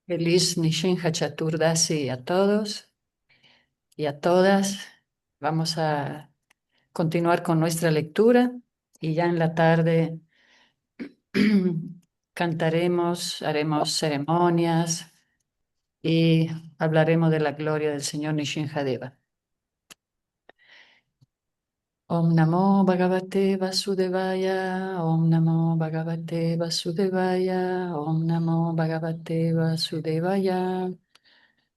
Feliz Nishinja Chaturdasi a todos y a todas. Vamos a continuar con nuestra lectura y ya en la tarde cantaremos, haremos ceremonias y hablaremos de la gloria del Señor Nishinjadeva. Om Namo Bhagavate Vasudevaya, Om Namo Bhagavate Vasudevaya, Om Namo Bhagavate Vasudevaya.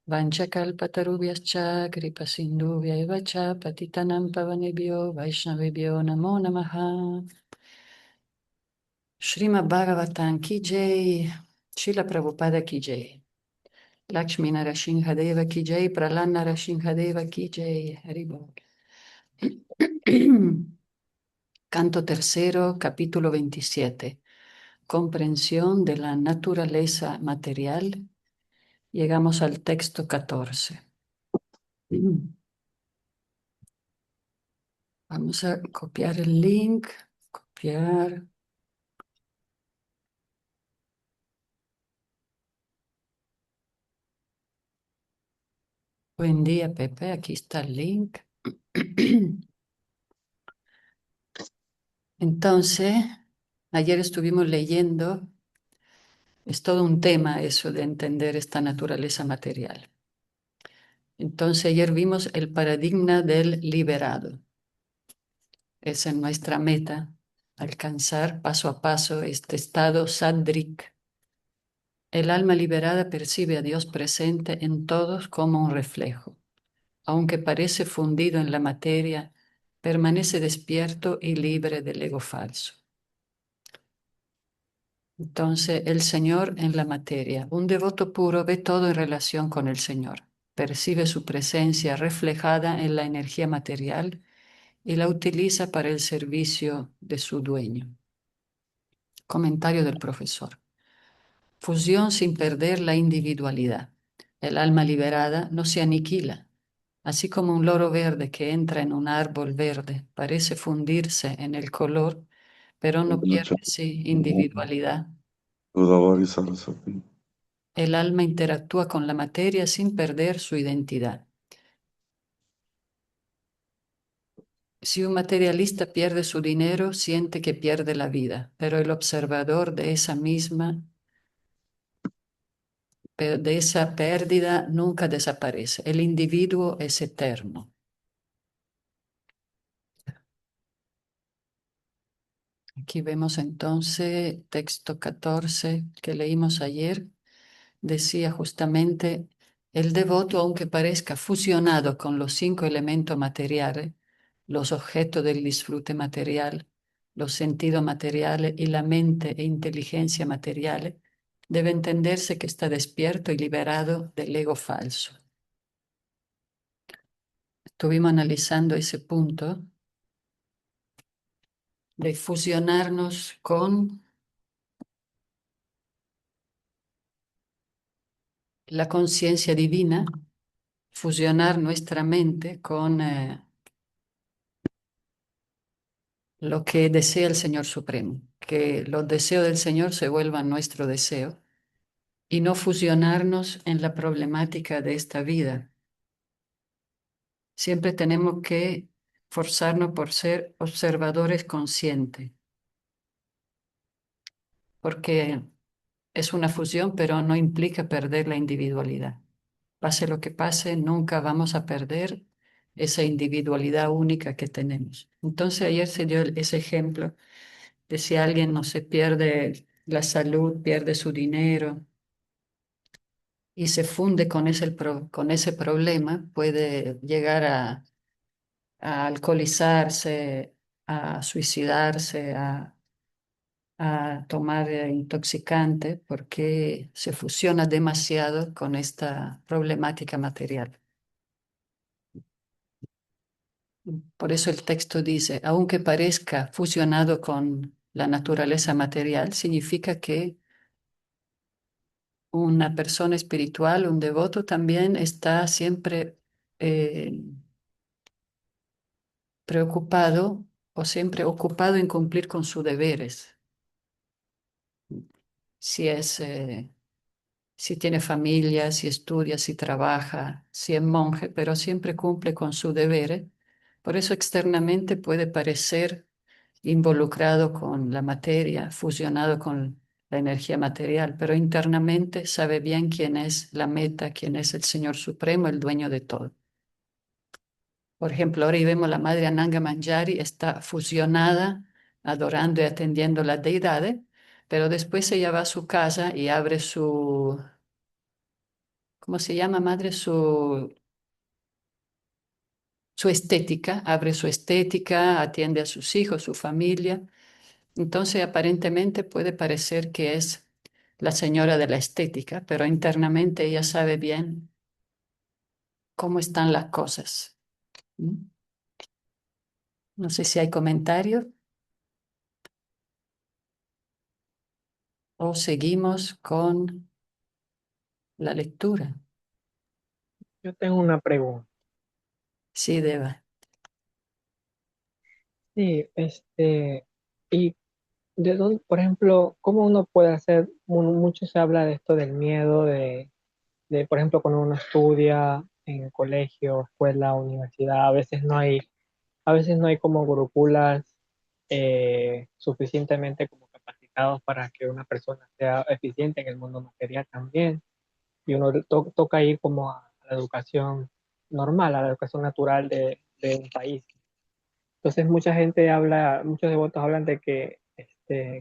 Vanchakalpatarubhyascha kripasindhuvya eva cha patitanam pavanebhyo vaishnavebhyo namo namaha. Srimad Bhagavatam ki jai, Srila Prabhupada ki jai, Lakshmi Narashinhadeva ki jai, Prahlad Narashinhadeva ki jai, Haribol. Canto tercero, capítulo 27. Comprensión de la naturaleza material. Llegamos al texto 14. Vamos a copiar el link, copiar. Buen día, Pepe. Aquí está el link. Entonces, ayer estuvimos leyendo, es todo un tema eso de entender esta naturaleza material. Entonces, ayer vimos el paradigma del liberado. Esa es nuestra meta, alcanzar paso a paso este estado sadrik. El alma liberada percibe a Dios presente en todos como un reflejo. Aunque parece fundido en la materia, permanece despierto y libre del ego falso. Entonces, el Señor en la materia. Un devoto puro ve todo en relación con el Señor. Percibe su presencia reflejada en la energía material y la utiliza para el servicio de su dueño. Comentario del profesor. Fusión sin perder la individualidad. El alma liberada no se aniquila. Así como un loro verde que entra en un árbol verde parece fundirse en el color, pero no pierde su individualidad. Godavari Saraswati. El alma interactúa con la materia sin perder su identidad. Si un materialista pierde su dinero, siente que pierde la vida, pero el observador de esa pérdida nunca desaparece. El individuo es eterno. Aquí vemos entonces texto 14 que leímos ayer. Decía justamente, el devoto, aunque parezca fusionado con los 5 elementos materiales, los objetos del disfrute material, los sentidos materiales y la mente e inteligencia materiales, debe entenderse que está despierto y liberado del ego falso. Estuvimos analizando ese punto de fusionarnos con la conciencia divina, fusionar nuestra mente con lo que desea el Señor Supremo, que los deseos del Señor se vuelvan nuestro deseo y no fusionarnos en la problemática de esta vida. Siempre tenemos que forzarnos por ser observadores conscientes, porque es una fusión, pero no implica perder la individualidad. Pase lo que pase, nunca vamos a perder esa individualidad única que tenemos. Entonces ayer se dio ese ejemplo de si alguien no se pierde la salud, pierde su dinero y se funde con con ese problema, puede llegar a alcoholizarse, a suicidarse, a tomar intoxicante, porque se fusiona demasiado con esta problemática material. Por eso el texto dice, aunque parezca fusionado con la naturaleza material, significa que una persona espiritual, un devoto también está siempre eh, preocupado o siempre ocupado en cumplir con sus deberes. Si es, si tiene familia, si estudia, si trabaja, si es monje, pero siempre cumple con su deber. Por eso externamente puede parecer involucrado con la materia, fusionado con la energía material, pero internamente sabe bien quién es la meta, quién es el Señor Supremo, el dueño de todo. Por ejemplo, ahora y vemos la Madre Ananga Manjari está fusionada, adorando y atendiendo las deidades, pero después ella va a su casa y abre su, ¿cómo se llama, madre? Su estética, abre su estética, atiende a sus hijos, su familia. Entonces, aparentemente puede parecer que es la señora de la estética, pero internamente ella sabe bien cómo están las cosas. ¿Mm? No sé si hay comentarios o seguimos con la lectura. Yo tengo una pregunta. Sí, Deva. Sí, y de dónde, por ejemplo, ¿cómo uno puede hacer? Mucho se habla de esto del miedo, por ejemplo, cuando uno estudia en colegio, escuela, universidad, a veces no hay como gurukulas suficientemente como capacitados para que una persona sea eficiente en el mundo material también. Y uno toca ir como a la educación normal, a la educación natural de un país. Entonces mucha gente habla, muchos devotos hablan de que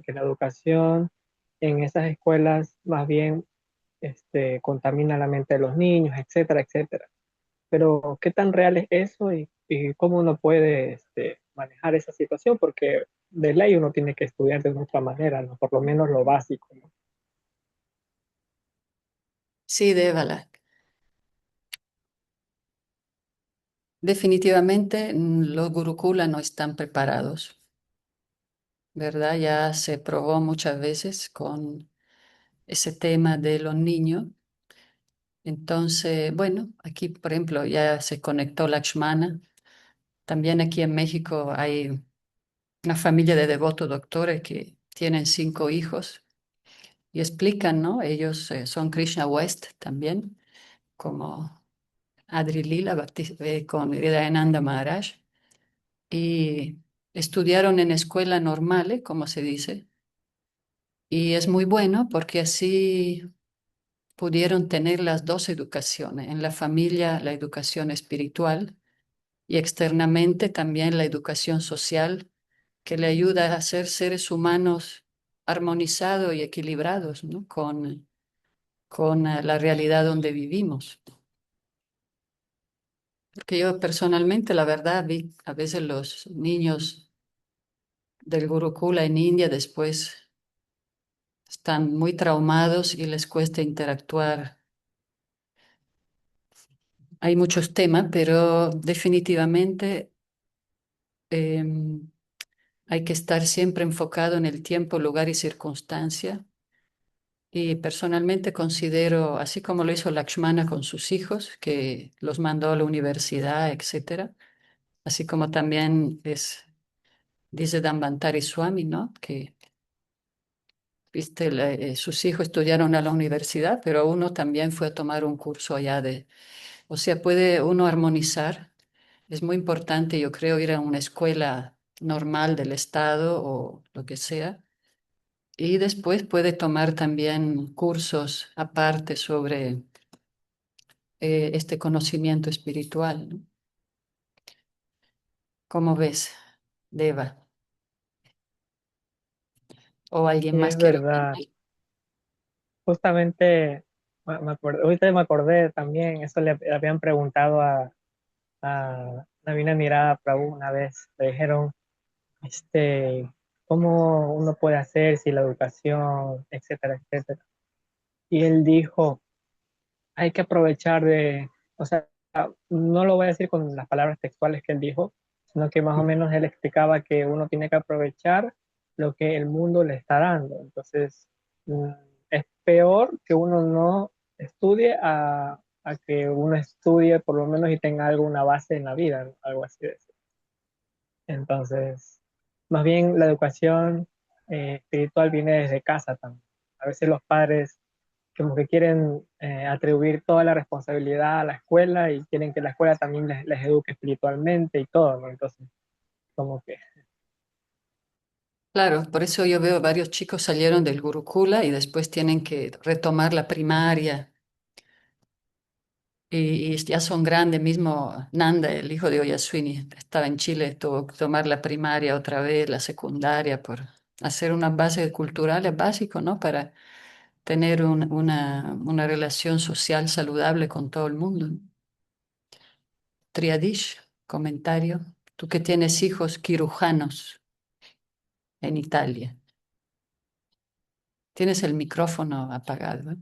la educación en esas escuelas más bien contamina la mente de los niños, etcétera, etcétera. Pero ¿qué tan real es eso y cómo uno puede manejar esa situación? Porque de ley uno tiene que estudiar de otra manera, ¿no? Por lo menos lo básico, ¿no? Sí, Devala. Definitivamente los gurukulas no están preparados, ¿verdad? Ya se probó muchas veces con ese tema de los niños. Entonces, bueno, aquí, por ejemplo, ya se conectó Lakshmana. También aquí en México hay una familia de devotos doctores que tienen 5 hijos y explican, ¿no? Ellos son Krishna West también, como Adri Lila con Hridayananda Maharaj, y estudiaron en escuela normal, como se dice, y es muy bueno porque así pudieron tener las dos educaciones, en la familia la educación espiritual y externamente también la educación social que le ayuda a ser seres humanos armonizados y equilibrados, ¿no? con la realidad donde vivimos. Porque yo personalmente, la verdad, vi a veces los niños del Gurukula en India después están muy traumados y les cuesta interactuar. Hay muchos temas, pero definitivamente em, hay que estar siempre enfocado en el tiempo, lugar y circunstancia. Y personalmente considero, así como lo hizo Lakshmana con sus hijos, que los mandó a la universidad, etcétera, así como también dice Dambantari Swami, ¿no? Que, viste, sus hijos estudiaron a la universidad, pero uno también fue a tomar un curso allá de, o sea, puede uno armonizar. Es muy importante, yo creo, ir a una escuela normal del Estado o lo que sea. Y después puede tomar también cursos aparte sobre este conocimiento espiritual, ¿no? ¿Cómo ves, Deva? ¿O alguien Y más es quiere verdad, opinar? justamente, ahorita me acordé también, eso le habían preguntado a Navina Nirada Prabhu una vez, le dijeron, este, ¿cómo uno puede hacer si la educación, etcétera, etcétera? Y él dijo, hay que aprovechar o sea, no lo voy a decir con las palabras textuales que él dijo, sino que más o menos él explicaba que uno tiene que aprovechar lo que el mundo le está dando. Entonces, mm, es peor que uno no estudie a que uno estudie por lo menos y tenga alguna base en la vida, ¿no? Algo así de eso. Entonces, más bien la educación espiritual viene desde casa también. A veces los padres como que quieren atribuir toda la responsabilidad a la escuela y quieren que la escuela también les eduque espiritualmente y todo, ¿no? Entonces, como que, Claro, por eso yo veo varios chicos salieron del Gurukula y después tienen que retomar la primaria y ya son grandes. Mismo Nanda, el hijo de Oyaswini, estaba en Chile, tuvo que tomar la primaria otra vez, la secundaria, por hacer unas bases culturales básicas, ¿no? Para tener una relación social saludable con todo el mundo. Triadish, comentario. Tú que tienes hijos quirujanos en Italia. Tienes el micrófono apagado, ¿eh?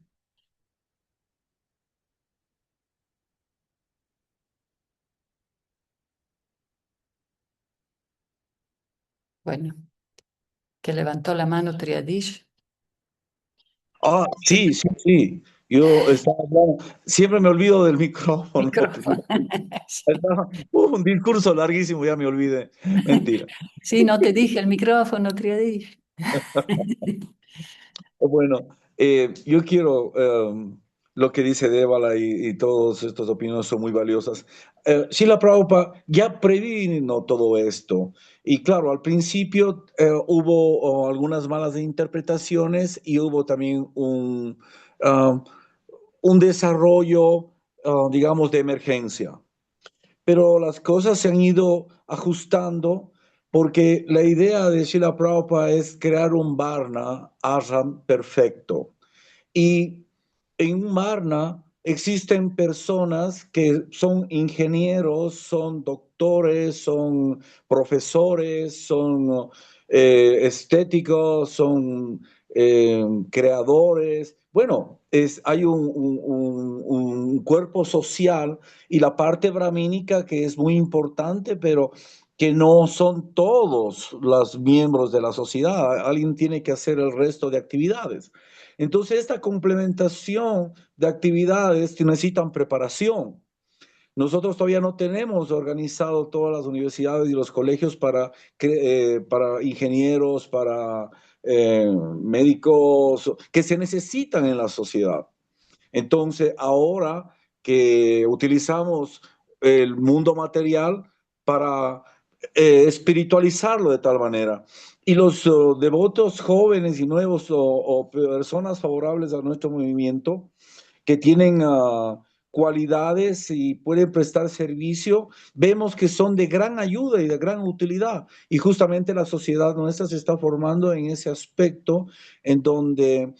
Bueno, que levantó la mano Triadish. Ah, sí, sí, sí. Yo estaba hablando, siempre me olvido del micrófono. Micrófono. Sí. Un discurso larguísimo, ya me olvidé. Mentira. Sí, no te dije el micrófono, Triadish. Bueno, yo quiero, lo que dice Dévala y todas estas opiniones son muy valiosas. Srila Prabhupada ya previno todo esto. Y claro, al principio hubo algunas malas interpretaciones y hubo también ah, un desarrollo, digamos, de emergencia. Pero las cosas se han ido ajustando porque la idea de Srila Prabhupada es crear un Varna ashram perfecto. Y en un Varna existen personas que son ingenieros, son doctores, son profesores, son estéticos, son creadores. Bueno, hay un cuerpo social y la parte brahmínica que es muy importante, pero que no son todos los miembros de la sociedad. Alguien tiene que hacer el resto de actividades. Entonces, esta complementación de actividades que necesitan preparación. Nosotros todavía no tenemos organizado todas las universidades y los colegios para ingenieros, para médicos que se necesitan en la sociedad. Entonces, ahora que utilizamos el mundo material para espiritualizarlo de tal manera. Y los devotos jóvenes y nuevos o personas favorables a nuestro movimiento que tienen cualidades y pueden prestar servicio, vemos que son de gran ayuda y de gran utilidad. Y justamente la sociedad nuestra se está formando en ese aspecto en donde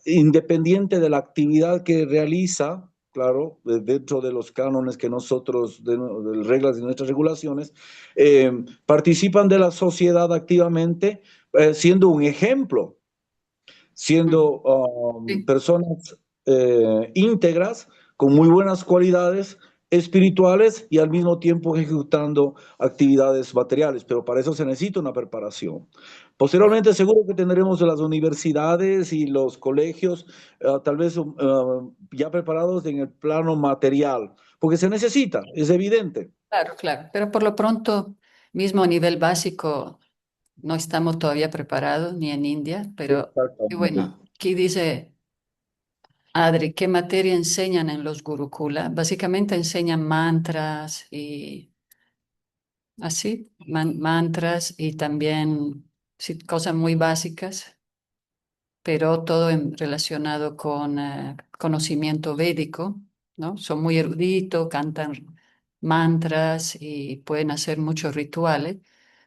independiente de la actividad que realiza, claro, dentro de los cánones que nosotros, de reglas y nuestras regulaciones, participan de la sociedad activamente, siendo un ejemplo, siendo Sí, personas íntegras, con muy buenas cualidades espirituales y al mismo tiempo ejecutando actividades materiales, pero para eso se necesita una preparación. Posteriormente seguro que tendremos las universidades y los colegios tal vez ya preparados en el plano material, porque se necesita, es evidente. claro, claro. Pero por lo pronto, mismo a nivel básico, no estamos todavía preparados ni en India, pero y Exactamente. bueno, aquí dice Adri, ¿qué materia enseñan en los Gurukula? Básicamente enseñan mantras y así, mantras y también sí, cosas muy básicas, pero todo relacionado con conocimiento védico, ¿no? Son muy eruditos, cantan mantras y pueden hacer muchos rituales,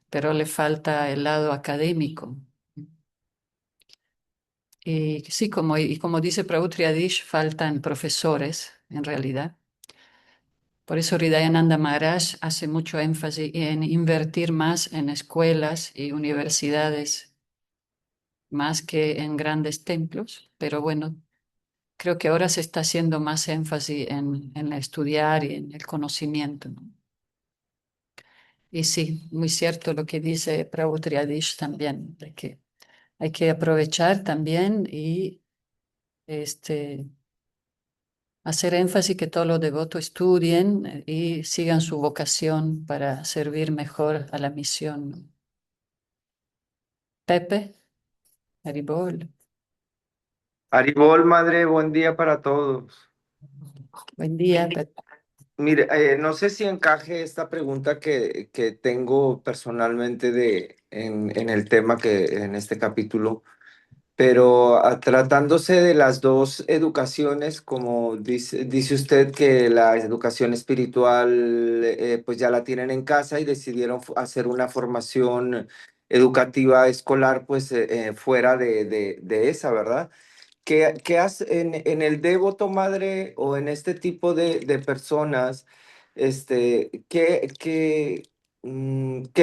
pero le falta el lado académico. Y sí, como dice Prabhu Triadish, faltan profesores en realidad. Por eso Hridayananda Maharaj hace mucho énfasis en invertir más en escuelas y universidades, más que en grandes templos. Pero bueno, creo que ahora se está haciendo más énfasis en estudiar y en el conocimiento, ¿no? Y sí, muy cierto lo que dice Prabhu Triadish también, de que hay que aprovechar también y este, hacer énfasis que todos los devotos estudien y sigan su vocación para servir mejor a la misión. Pepe, Haribol. Aribol, madre, buen día para todos. Buen día, Mire, no sé si encaje esta pregunta que tengo personalmente en el tema en este capítulo, pero tratándose de las dos educaciones, como dice usted que la educación espiritual pues ya la tienen en casa y decidieron hacer una formación educativa escolar pues fuera de esa, ¿verdad? ¿Qué hace en el devoto madre o en este tipo de personas, qué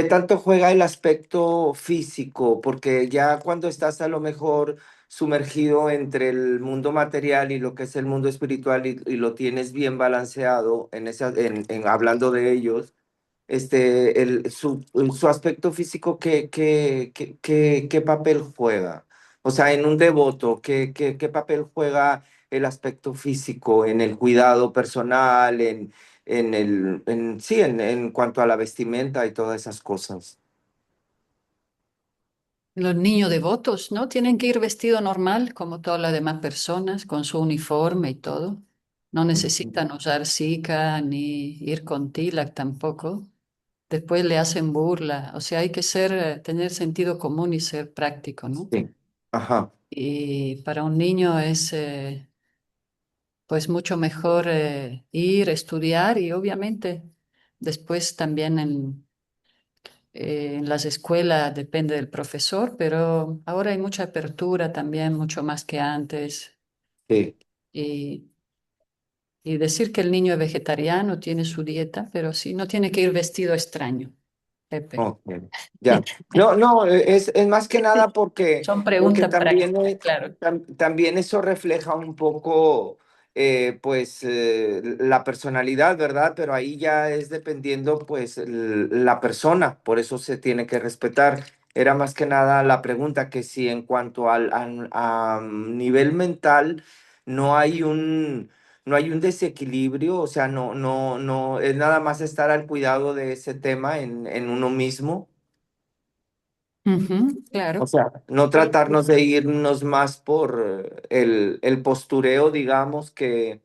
tanto juega el aspecto físico? Porque ya cuando estás a lo mejor sumergido entre el mundo material y lo que es el mundo espiritual y lo tienes bien balanceado hablando de ellos, su aspecto físico, ¿qué papel juega? O sea, en un devoto, ¿qué papel juega el aspecto físico en el cuidado personal, en cuanto a la vestimenta y todas esas cosas? los niños devotos, ¿no? Tienen que ir vestido normal, como todas las demás personas, con su uniforme y todo. No necesitan usar sica ni ir con tilak tampoco. Después le hacen burla. O sea, hay que tener sentido común y ser práctico, ¿no? Sí. Ajá, Y para un niño es pues mucho mejor ir, estudiar y obviamente después también en las escuelas depende del profesor, pero ahora hay mucha apertura también, mucho más que antes. sí. Y, y decir que el niño es vegetariano, tiene su dieta, pero sí, no tiene que ir vestido extraño, Pepe. Ok, ya. No, no, es más que nada Son porque preguntas también, prácticas, claro. también eso refleja un poco, pues, la personalidad, ¿verdad? Pero ahí ya es dependiendo, pues, la persona, por eso se tiene que respetar. Era más que nada la pregunta que si en cuanto a nivel mental no hay no hay un desequilibrio, o sea, no, es nada más estar al cuidado de ese tema en uno mismo. Ujú, O claro. sea, no Sí. tratarnos de irnos más por el postureo, digamos, que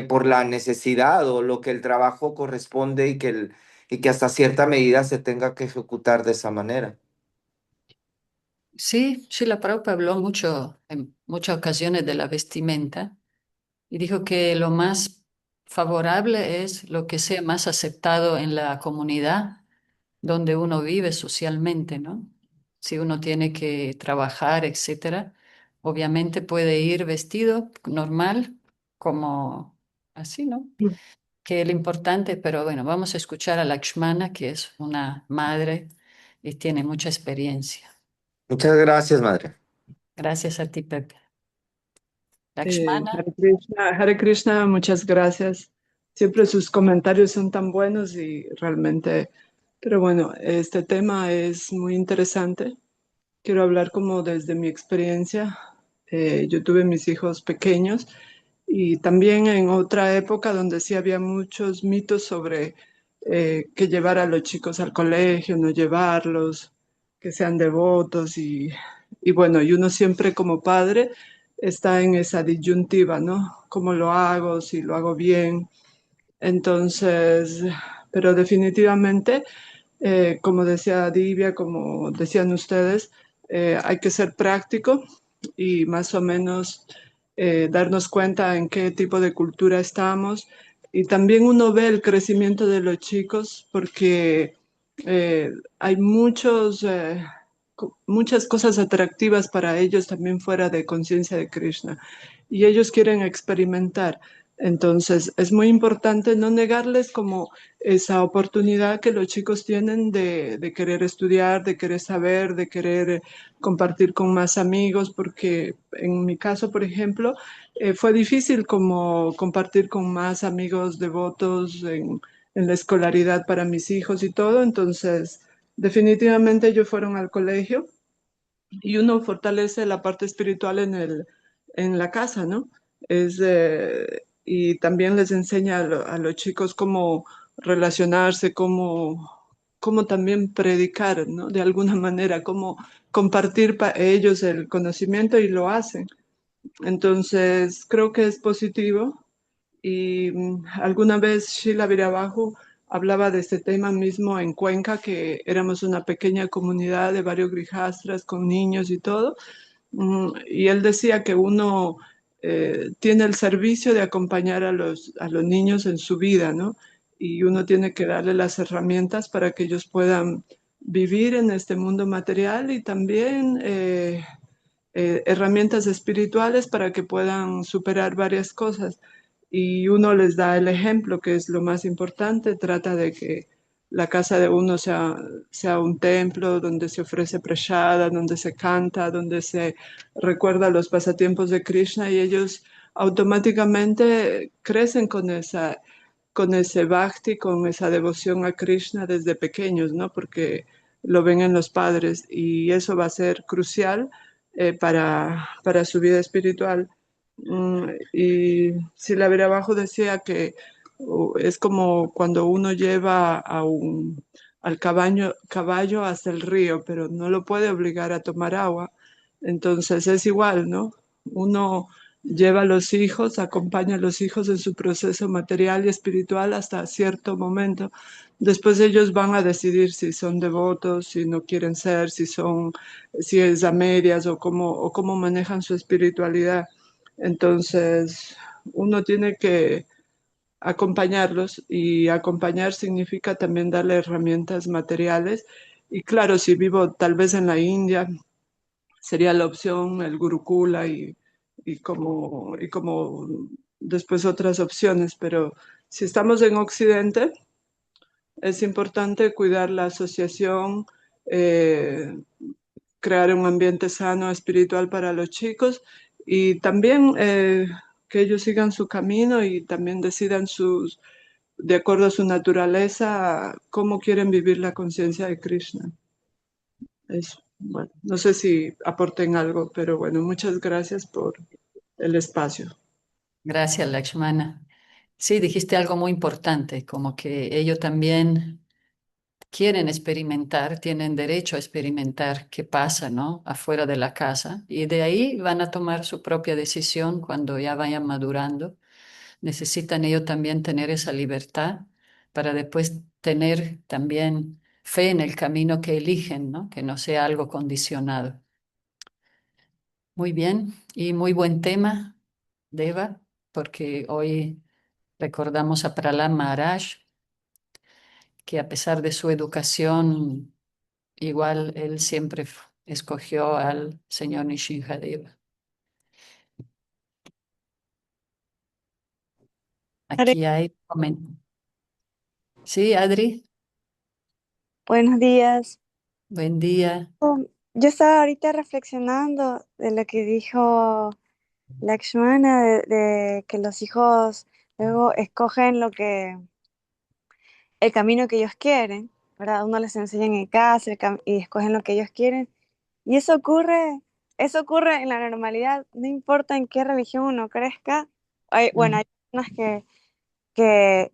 por la necesidad o lo que el trabajo corresponde y que hasta cierta medida se tenga que ejecutar de esa manera. Sí, Srila Prabhupada habló mucho en muchas ocasiones de la vestimenta y dijo que lo más favorable es lo que sea más aceptado en la comunidad donde uno vive socialmente, ¿no? Si uno tiene que trabajar, etcétera, obviamente puede ir vestido normal, como así, ¿no? Que lo importante, pero bueno, vamos a escuchar a Lakshmana, que es una madre y tiene mucha experiencia. Muchas gracias, madre. Gracias a ti, Pepe. Lakshmana. Hare Krishna, muchas gracias. Siempre sus comentarios son tan buenos y realmente, pero bueno, este tema es muy interesante. Quiero hablar como desde mi experiencia. Yo tuve mis hijos pequeños y también en otra época donde sí había muchos mitos sobre que llevar a los chicos al colegio, no llevarlos, que sean devotos y bueno, y uno siempre como padre está en esa disyuntiva, ¿no? ¿Cómo lo hago? Si lo hago bien. Entonces, pero definitivamente, como decía Divya, como decían ustedes, hay que ser práctico y más o menos darnos cuenta en qué tipo de cultura estamos. Y también uno ve el crecimiento de los chicos porque hay muchas cosas atractivas para ellos también fuera de conciencia de Krishna y ellos quieren experimentar. Entonces, es muy importante no negarles como esa oportunidad que los chicos tienen de querer estudiar, de querer saber, de querer compartir con más amigos, porque en mi caso, por ejemplo, fue difícil como compartir con más amigos devotos en la escolaridad para mis hijos y todo. Entonces, definitivamente ellos fueron al colegio y uno fortalece la parte espiritual en la casa, ¿no? Y también les enseña a los chicos cómo relacionarse, cómo también predicar, ¿no? De alguna manera, cómo compartir para ellos el conocimiento y lo hacen. Entonces, creo que es positivo. Y alguna vez Sheila Virabajo hablaba de este tema mismo en Cuenca, que éramos una pequeña comunidad de varios grijastras con niños y todo. Y él decía que uno tiene el servicio de acompañar a los niños en su vida, ¿no? Y uno tiene que darle las herramientas para que ellos puedan vivir en este mundo material y también herramientas espirituales para que puedan superar varias cosas. Y uno les da el ejemplo, que es lo más importante, trata de que la casa de uno sea un templo donde se ofrece prashada, donde se canta, donde se recuerda los pasatiempos de Krishna y ellos automáticamente crecen con ese bhakti, con esa devoción a Krishna desde pequeños, ¿no? Porque lo ven en los padres y eso va a ser crucial para su vida espiritual. Y si la abajo decía que es como cuando uno lleva al caballo hasta el río, pero no lo puede obligar a tomar agua. Entonces es igual, ¿no? Uno lleva a los hijos, acompaña a los hijos en su proceso material y espiritual hasta cierto momento. Después ellos van a decidir si son devotos, si no quieren ser, si es a medias o cómo manejan su espiritualidad. Entonces, uno tiene que acompañarlos y acompañar significa también darle herramientas materiales. Y claro, si vivo tal vez en la India, sería la opción el Gurukula y como después otras opciones, pero si estamos en Occidente, es importante cuidar la asociación, eh, crear un ambiente sano espiritual para los chicos y también que ellos sigan su camino y también decidan de acuerdo a su naturaleza, cómo quieren vivir la conciencia de Krishna. Eso. Bueno, no sé si aporten algo, pero bueno, muchas gracias por el espacio. Gracias, Lakshmana. Sí, dijiste algo muy importante, como que ellos también quieren experimentar, tienen derecho a experimentar qué pasa, ¿no? Afuera de la casa. Y de ahí van a tomar su propia decisión cuando ya vayan madurando. Necesitan ellos también tener esa libertad para después tener también fe en el camino que eligen, ¿no? Que no sea algo condicionado. Muy bien, y muy buen tema, Deva, porque hoy recordamos a Prahlad Maharaj, que a pesar de su educación, igual él siempre escogió al señor Nishingadeva. Hare- Aquí hay comentarios. Sí, Adri, Buenos días. buen día. Yo estaba ahorita reflexionando de lo que dijo Lakshmana, de que los hijos luego escogen el camino que ellos quieren, ¿verdad? Uno les enseña en casa y escogen lo que ellos quieren. Y eso ocurre en la normalidad, no importa en qué religión uno crezca. Bueno, Mm. hay personas que,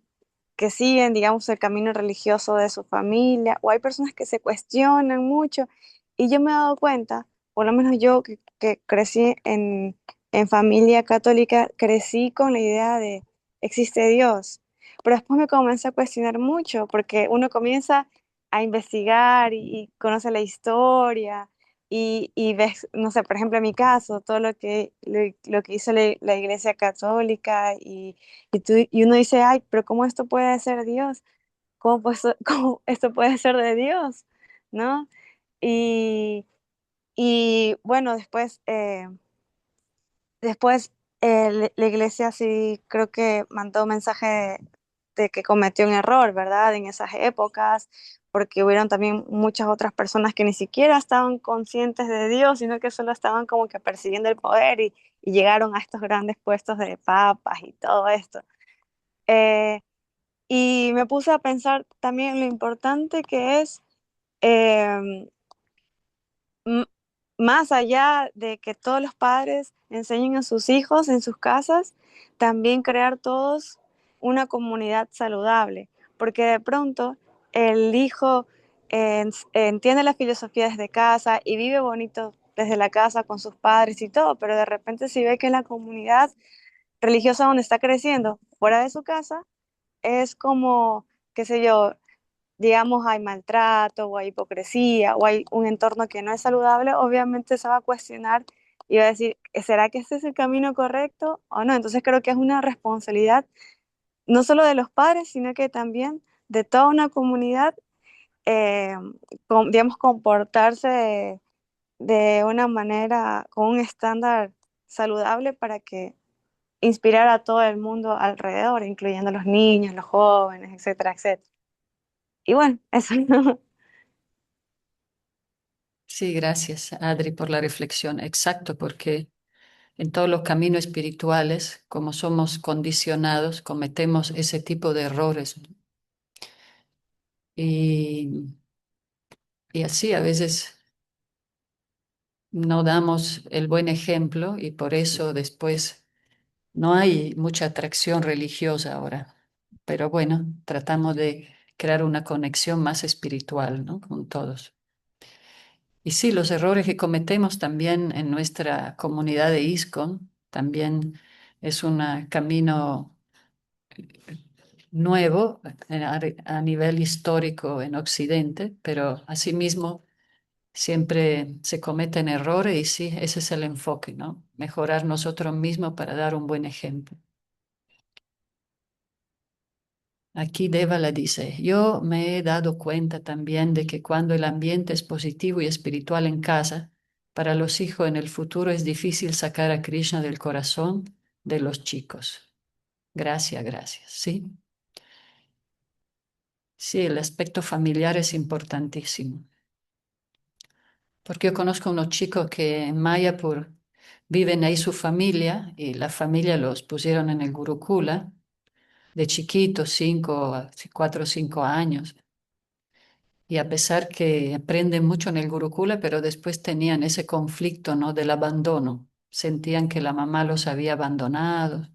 que siguen, digamos, el camino religioso de su familia, o hay personas que se cuestionan mucho. Y yo me he dado cuenta, por lo menos yo que crecí en familia católica, crecí con la idea de existe Dios. Pero después me comencé a cuestionar mucho, porque uno comienza a investigar y conoce la historia. Y ves, no sé, por ejemplo, en mi caso, todo lo que hizo la Iglesia Católica y uno dice, ay, pero ¿cómo esto puede ser Dios? ¿Cómo esto puede ser de Dios? ¿No? Y, y bueno, después la iglesia sí creo que mandó un mensaje de que cometió un error, ¿verdad? En esas épocas, porque hubieron también muchas otras personas que ni siquiera estaban conscientes de Dios, sino que solo estaban como que persiguiendo el poder y llegaron a estos grandes puestos de papas y todo esto. Eh, Y me puse a pensar también lo importante que es, em, m- más allá de que todos los padres enseñen a sus hijos en sus casas, también crear todos una comunidad saludable, porque de pronto el hijo entiende la filosofía desde casa y vive bonito desde la casa con sus padres y todo, pero de repente si ve que la comunidad religiosa donde está creciendo, fuera de su casa, es como, qué sé yo, digamos, hay maltrato o hay hipocresía o hay un entorno que no es saludable, obviamente se va a cuestionar y va a decir, ¿será que este es el camino correcto o no? Entonces creo que es una responsabilidad no solo de los padres, sino que también de toda una comunidad, eh, digamos, comportarse de una manera, con un estándar saludable para que inspirar a todo el mundo alrededor, incluyendo a los niños, los jóvenes, etcétera, etcétera. Y bueno, eso. Sí, gracias, Adri, por la reflexión. Exacto, porque en todos los caminos espirituales, como somos condicionados, cometemos ese tipo de errores. Y, y así a veces no damos el buen ejemplo y por eso después no hay mucha atracción religiosa ahora. Pero bueno, tratamos de crear una conexión más espiritual, ¿no? Con todos. Y sí, los errores que cometemos también en nuestra comunidad de ISKCON también es un camino nuevo a nivel histórico en Occidente, pero asimismo siempre se cometen errores y sí, ese es el enfoque, ¿no? Mejorar nosotros mismos para dar un buen ejemplo. Aquí Devala dice, yo me he dado cuenta también de que cuando el ambiente es positivo y espiritual en casa, para los hijos en el futuro es difícil sacar a Krishna del corazón de los chicos. Gracias, gracias. Sí, sí, el aspecto familiar es importantísimo. Porque yo conozco unos chicos que en Mayapur viven ahí su familia y la familia los pusieron en el Gurukula de chiquitos, 4 o 5 años. Y a pesar que aprenden mucho en el Gurukula, pero después tenían ese conflicto, ¿no? Del abandono. Sentían que la mamá los había abandonado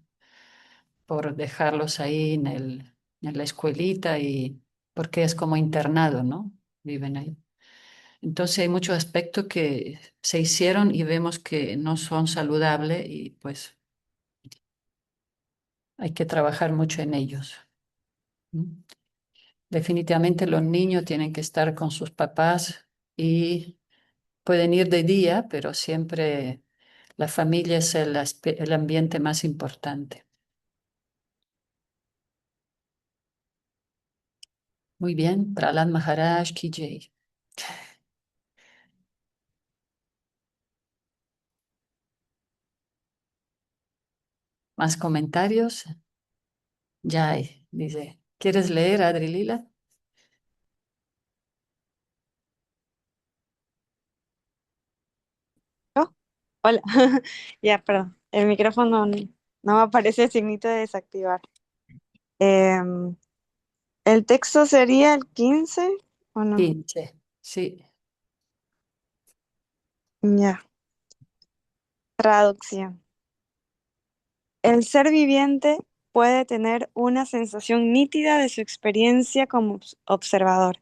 por dejarlos ahí en la escuelita y porque es como internado, ¿no? Viven ahí. Entonces hay muchos aspectos que se hicieron y vemos que no son saludables y pues hay que trabajar mucho en ellos. ¿Mm? Definitivamente los niños tienen que estar con sus papás y pueden ir de día, pero siempre la familia es el ambiente más importante. Muy bien, Prahlad Maharaj Ki Jai. ¿Más comentarios? Jai, dice. ¿Quieres leer, Adri Lila? Oh, hola, ya, perdón, el micrófono no me aparece el signito de desactivar. Em, ¿El texto sería el 15 o no? 15. Sí. Ya, traducción. El ser viviente puede tener una sensación nítida de su experiencia como observador,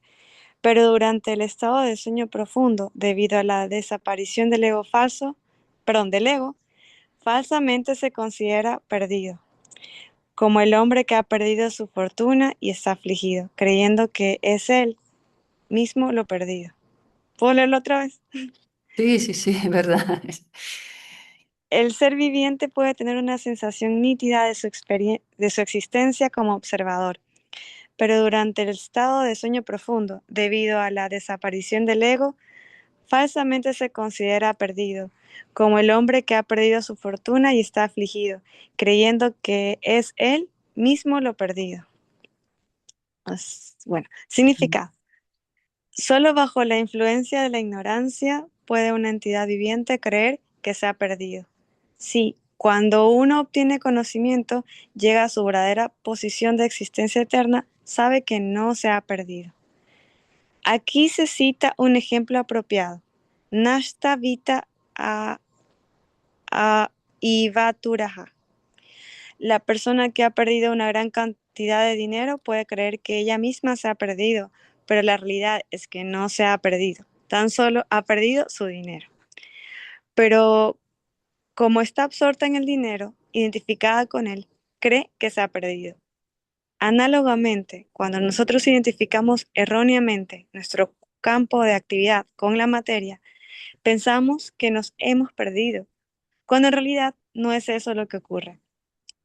pero durante el estado de sueño profundo, debido a la desaparición del ego falso, perdón, del ego, falsamente se considera perdido, como el hombre que ha perdido su fortuna y está afligido, creyendo que es él mismo lo perdido. ¿Puedo leerlo otra vez? Sí, sí, sí, es verdad. El ser viviente puede tener una sensación nítida de su existencia como observador, pero durante el estado de sueño profundo, debido a la desaparición del ego, falsamente se considera perdido, como el hombre que ha perdido su fortuna y está afligido, creyendo que es él mismo lo perdido. Bueno, significado. Solo bajo la influencia de la ignorancia puede una entidad viviente creer que se ha perdido. Sí, cuando uno obtiene conocimiento, llega a su verdadera posición de existencia eterna, sabe que no se ha perdido. Aquí se cita un ejemplo apropiado. Nashta vita a ivaturaha. La persona que ha perdido una gran cantidad de dinero puede creer que ella misma se ha perdido, pero la realidad es que no se ha perdido, tan solo ha perdido su dinero. pero como está absorta en el dinero, identificada con él, cree que se ha perdido. Análogamente, cuando nosotros identificamos erróneamente nuestro campo de actividad con la materia, pensamos que nos hemos perdido, cuando en realidad no es eso lo que ocurre.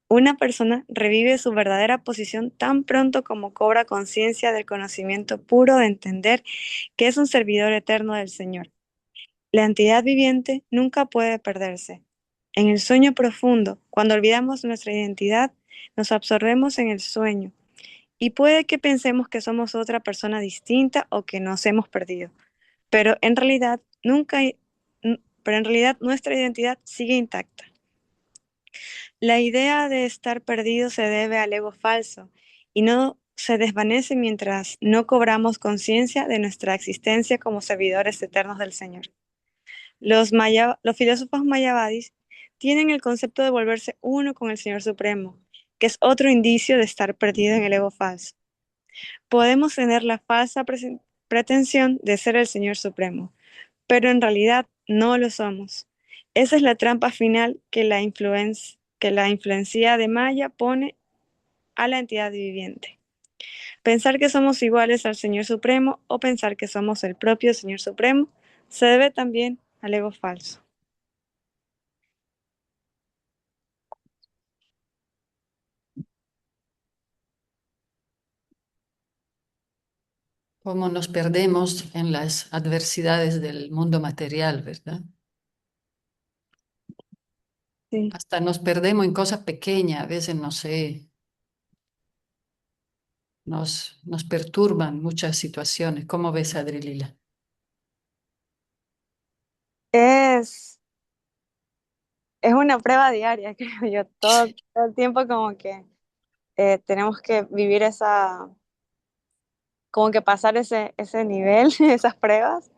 Una persona revive su verdadera posición tan pronto como cobra conciencia del conocimiento puro de entender que es un servidor eterno del Señor. La entidad viviente nunca puede perderse. En el sueño profundo, cuando olvidamos nuestra identidad, nos absorbemos en el sueño y puede que pensemos que somos otra persona distinta o que nos hemos perdido, pero en realidad nunca, pero en realidad nuestra identidad sigue intacta. La idea de estar perdido se debe al ego falso y no se desvanece mientras no cobramos conciencia de nuestra existencia como servidores eternos del Señor. Los filósofos mayavadis tienen el concepto de volverse uno con el Señor Supremo, que es otro indicio de estar perdido en el ego falso. Podemos tener la falsa pretensión de ser el Señor Supremo, pero en realidad no lo somos. Esa es la trampa final que la influencia de Maya pone a la entidad viviente. Pensar que somos iguales al Señor Supremo o pensar que somos el propio Señor Supremo se debe también al ego falso. Cómo nos perdemos en las adversidades del mundo material, ¿verdad? Sí. Hasta nos perdemos en cosas pequeñas, a veces, no sé, nos perturban muchas situaciones. ¿Cómo ves, Adrilila? Es, es una prueba diaria, creo yo. Todo el tiempo como que tenemos que vivir como que pasar ese nivel, esas pruebas,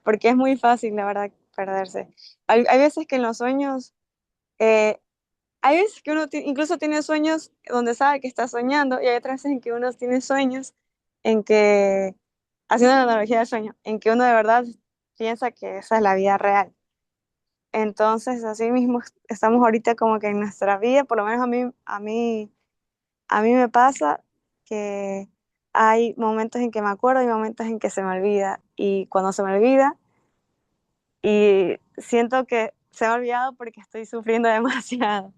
porque es muy fácil, la verdad, perderse. Hay veces que en los sueños, eh, hay veces que uno incluso tiene sueños donde sabe que está soñando y hay otras veces en que uno tiene sueños en que, haciendo la analogía del sueño, en que uno de verdad piensa que esa es la vida real. Entonces, así mismo estamos ahorita como que en nuestra vida, por lo menos a mí me pasa que hay momentos en que me acuerdo y momentos en que se me olvida. Y cuando se me olvida y siento que se me ha olvidado porque estoy sufriendo demasiado.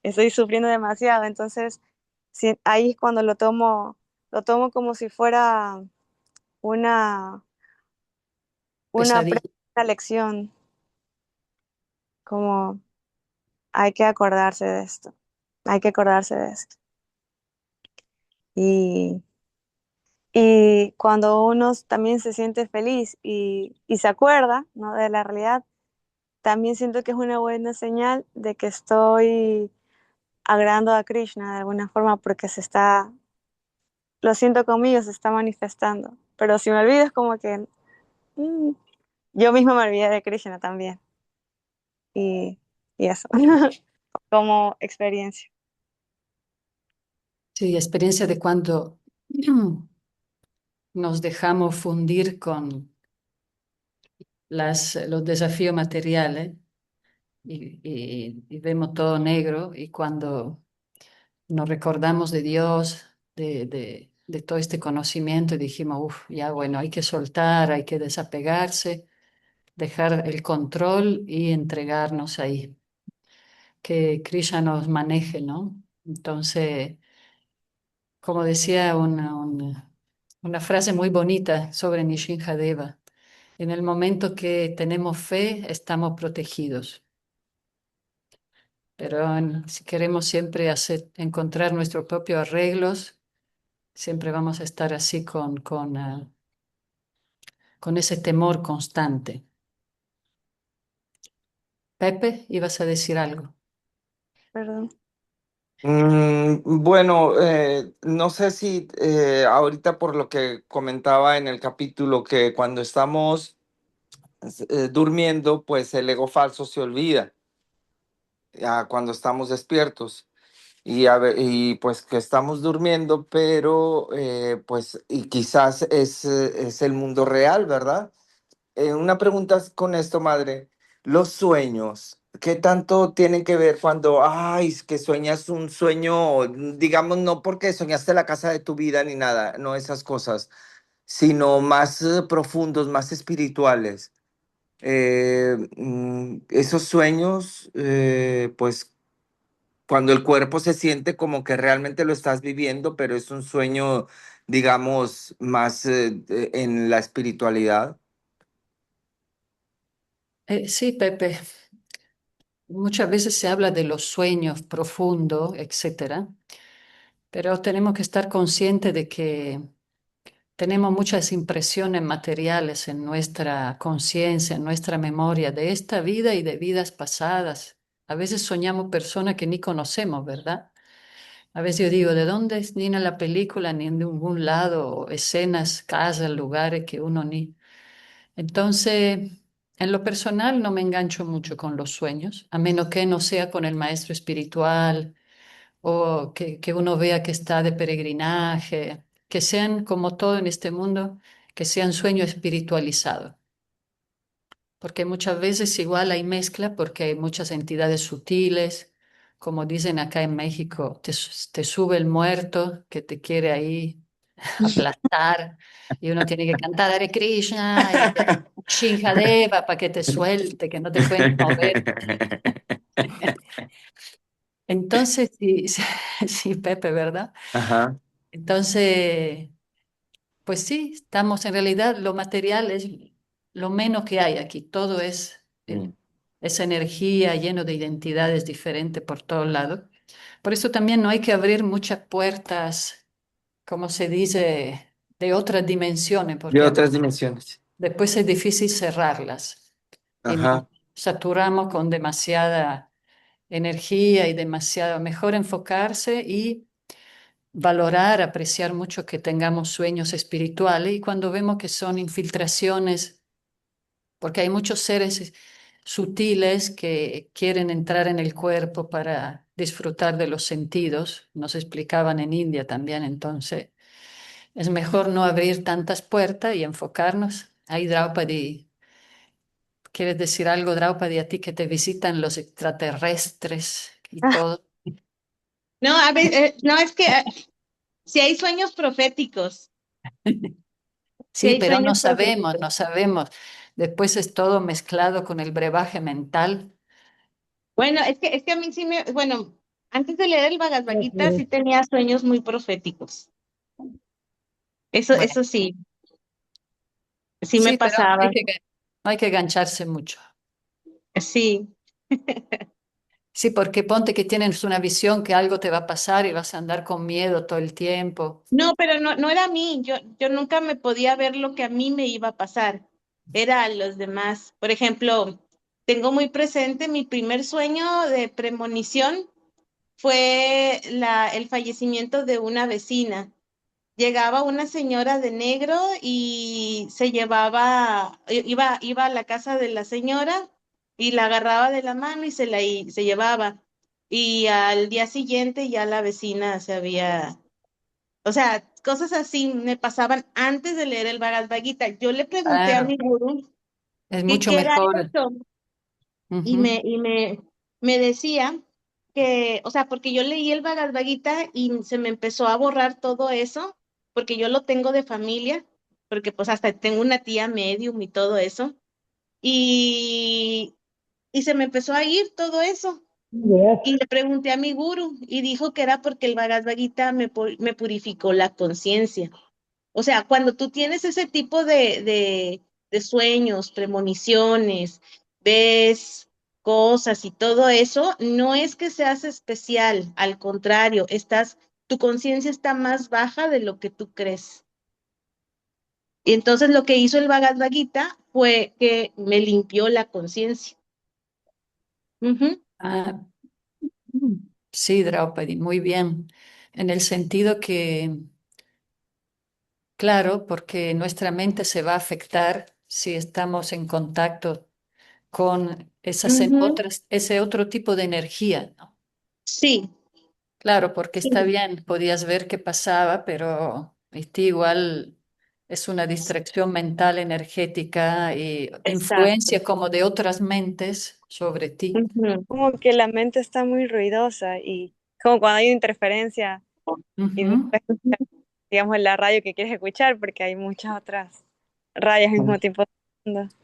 Estoy sufriendo demasiado. Entonces, ahí es cuando lo tomo como si fuera una, Pesadilla. una lección, como hay que acordarse de esto. Hay que acordarse de esto. Y Y cuando uno también se siente feliz y se acuerda, ¿no?, de la realidad, también siento que es una buena señal de que estoy agradando a Krishna de alguna forma porque lo siento conmigo, se está manifestando. Pero si me olvido es como que mm, yo misma me olvidé de Krishna también. Y, y eso, como experiencia. Sí, experiencia de cuando nos dejamos fundir con los desafíos materiales y vemos todo negro y cuando nos recordamos de Dios, de todo este conocimiento y dijimos, uff, ya bueno, hay que soltar, hay que desapegarse, dejar el control y entregarnos ahí, que Krishna nos maneje, ¿no? Entonces, como decía una frase muy bonita sobre Nishinjadeva, en el momento que tenemos fe, estamos protegidos. Pero si queremos siempre encontrar nuestros propios arreglos, siempre vamos a estar así con ese temor constante. Pepe, ibas a decir algo. Perdón. Bueno, no sé si ahorita por lo que comentaba en el capítulo que cuando estamos durmiendo, pues el ego falso se olvida cuando estamos despiertos y pues que estamos durmiendo, pero pues y quizás es el mundo real, ¿verdad? Una pregunta con esto, madre. los sueños, ¿qué tanto tienen que ver cuando, ay, es que sueñas un sueño, digamos, no porque soñaste la casa de tu vida ni nada, no esas cosas, sino más profundos, más espirituales? Esos sueños, pues cuando el cuerpo se siente como que realmente lo estás viviendo, pero es un sueño, digamos, más en la espiritualidad. Sí, Pepe, muchas veces se habla de los sueños profundos, etcétera, pero tenemos que estar conscientes de que tenemos muchas impresiones materiales en nuestra conciencia, en nuestra memoria de esta vida y de vidas pasadas. A veces soñamos personas que ni conocemos, ¿verdad? A veces yo digo, ¿de dónde es ni en la película, ni en ningún lado, escenas, casas, lugares que uno ni... Entonces, en lo personal no me engancho mucho con los sueños, a menos que no sea con el maestro espiritual o que uno vea que está de peregrinaje, que sean como todo en este mundo, que sean sueños espiritualizados. Porque muchas veces igual hay mezcla porque hay muchas entidades sutiles, como dicen acá en México, te sube el muerto que te quiere ahí aplastar y uno tiene que cantar Hare Krishna y Shinjadeva para que te suelte, que no te pueden mover. Entonces, sí, sí, Pepe, ¿verdad? Ajá. Entonces, pues sí, estamos en realidad, lo material es lo menos que hay aquí, todo es Mm. esa energía lleno de identidades diferentes por todos lados. Por eso también no hay que abrir muchas puertas, como se dice, de otras dimensiones, De porque otras dimensiones. después es difícil cerrarlas y nos Ajá. saturamos con demasiada energía y demasiado, mejor enfocarse y valorar, apreciar mucho que tengamos sueños espirituales y cuando vemos que son infiltraciones, porque hay muchos seres sutiles que quieren entrar en el cuerpo para disfrutar de los sentidos, nos explicaban en India también, entonces es mejor no abrir tantas puertas y enfocarnos. Ahí, Draupadi, ¿quieres decir algo, Draupadi, a ti que te visitan los extraterrestres y Ah, todo? No, a ver, no, es que si hay sueños proféticos, si Sí, hay pero no sueños sabemos, proféticos. no sabemos. Después es todo mezclado con el brebaje mental. Bueno, es que a mí sí bueno, antes de leer el Bhagavad Gita sí tenía sueños muy proféticos. Bueno, Eso sí, sí me sí, pero pasaba. no hay que gancharse mucho. Sí. Sí, porque ponte que tienes una visión que algo te va a pasar y vas a andar con miedo todo el tiempo. No, pero no era a mí. Yo nunca me podía ver lo que a mí me iba a pasar. Era a los demás. Por ejemplo, tengo muy presente mi primer sueño de premonición fue el fallecimiento de una vecina. Llegaba una señora de negro y se llevaba, iba a la casa de la señora y la agarraba de la mano y se llevaba. Y al día siguiente ya la vecina se había, o sea, cosas así me pasaban antes de leer el Bhagavad Gita. Yo le pregunté a Claro, mi gurú es que mucho qué era mejor. eso y Ujú. me decía que, o sea, porque yo leí el Bhagavad Gita y se me empezó a borrar todo eso, porque yo lo tengo de familia, porque pues hasta tengo una tía medium y todo eso, y, y se me empezó a ir todo eso. Y le pregunté a mi guru y dijo que era porque el Bhagavad Gita me purificó la conciencia. O sea, cuando tú tienes ese tipo de sueños, premoniciones, ves cosas y todo eso, no es que seas especial, al contrario, tu conciencia está más baja de lo que tú crees. Y entonces lo que hizo el Bhagavad Gita fue que me limpió la conciencia. Ujú. Ah, mm, sí, Draupadi, muy bien. En el sentido que, claro, porque nuestra mente se va a afectar si estamos en contacto con Ujú. ese otro tipo de energía, ¿no? Sí, Claro, porque está sí. bien, podías ver qué pasaba, pero igual. Es una distracción mental, energética y Exacto. influencia como de otras mentes sobre ti. Ujú. Como que la mente está muy ruidosa y como cuando hay una interferencia y no Ujú. puedes escuchar, digamos, la radio que quieres escuchar porque hay muchas otras radios al mismo tiempo sonando.